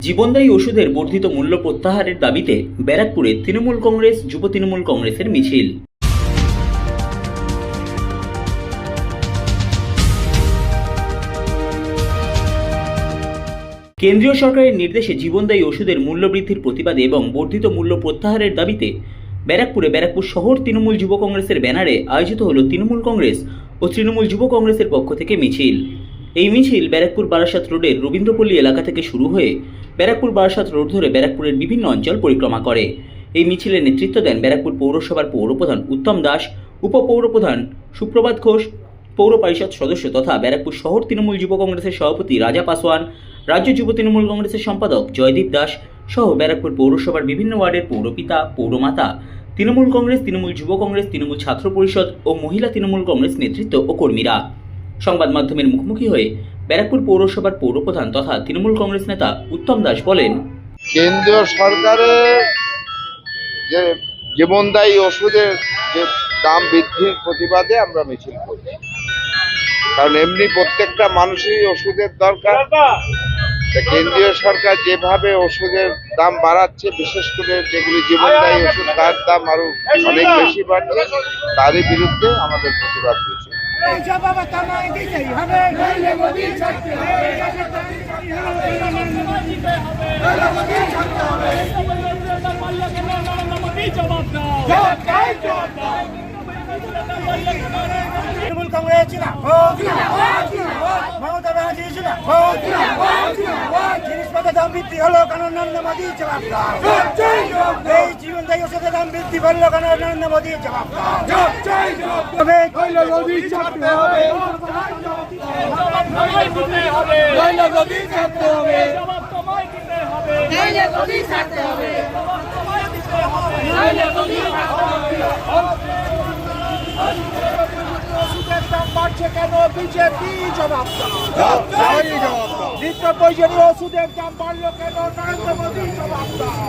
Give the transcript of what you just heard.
জীবনদায়ী ওষুধের বর্ধিত মূল্য প্রত্যাহারের দাবিতে ব্যারাকপুরে তৃণমূল কংগ্রেস যুব তৃণমূল কংগ্রেসের মিছিল। কেন্দ্রীয় সরকারের নির্দেশে জীবনদায়ী ওষুধের মূল্য বৃদ্ধির প্রতিবাদে এবং বর্ধিত মূল্য প্রত্যাহারের দাবিতে ব্যারাকপুর শহর তৃণমূল যুব কংগ্রেসের ব্যানারে আয়োজিত হল তৃণমূল কংগ্রেস ও তৃণমূল যুব কংগ্রেসের পক্ষ থেকে মিছিল। এই মিছিল ব্যারাকপুর বারাসাত রোডের রবীন্দ্রপল্লী এলাকা থেকে শুরু হয়ে ব্যারাকপুর বারাসাত রোড ধরে ব্যারাকপুরের বিভিন্ন অঞ্চল পরিক্রমা করে। এই মিছিলের নেতৃত্ব দেন ব্যারাকপুর পৌরসভার পৌরপ্রধান উত্তম দাস, উপপৌরপ্রধান সুপ্রভাত ঘোষ, পৌর পরিষদ সদস্য তথা ব্যারাকপুর শহর তৃণমূল যুব কংগ্রেসের সভাপতি রাজা পাসওয়ান, রাজ্য যুব তৃণমূল কংগ্রেসের সম্পাদক জয়দীপ দাস সহ ব্যারাকপুর পৌরসভার বিভিন্ন ওয়ার্ডের পৌরপিতা, পৌরমাতা, তৃণমূল কংগ্রেস, তৃণমূল যুব কংগ্রেস, তৃণমূল ছাত্র পরিষদ ও মহিলা তৃণমূল কংগ্রেস নেতৃত্ব ও কর্মীরা সংবাদ মাধ্যমের মুখোমুখি হয়ে ব্যারাকপুর পৌরসভার পৌরপ্রধান তথা তৃণমূল কংগ্রেস নেতা উত্তম দাস বলেন, কেন্দ্রীয় সরকারের যে জীবনদায়ী ওষুধের যে দাম বৃদ্ধির প্রতিবাদে আমরা মিছিল করছি। কারণ এমনি প্রত্যেকটা মানুষই ওষুধের দরকার। কেন্দ্রীয় সরকার যেভাবে ওষুধের দাম বাড়াচ্ছে, বিশেষ করে যেগুলি জীবনদায়ী ওষুধ তার দাম আরো অনেক বেশি বাড়ছে, তারই বিরুদ্ধে আমাদের প্রতিবাদ করছে। তৃণমূল কংগ্রেস মমতা ব্যানার্জি জিনিসপত্রের দাম বৃদ্ধি হলো কেন নরেন্দ্র মোদী জবাব দাও। এই জীবনদায়ী ওষুধের দাম বৃদ্ধি করলো কেন নরেন্দ্র মোদী জবাব দাও। কেন বিজেপি জবাব দাও। নিত্য প্রয়োজনীয় ওষুধের দাম বাড়লো কেন নরেন্দ্র মোদী জবাব দাও।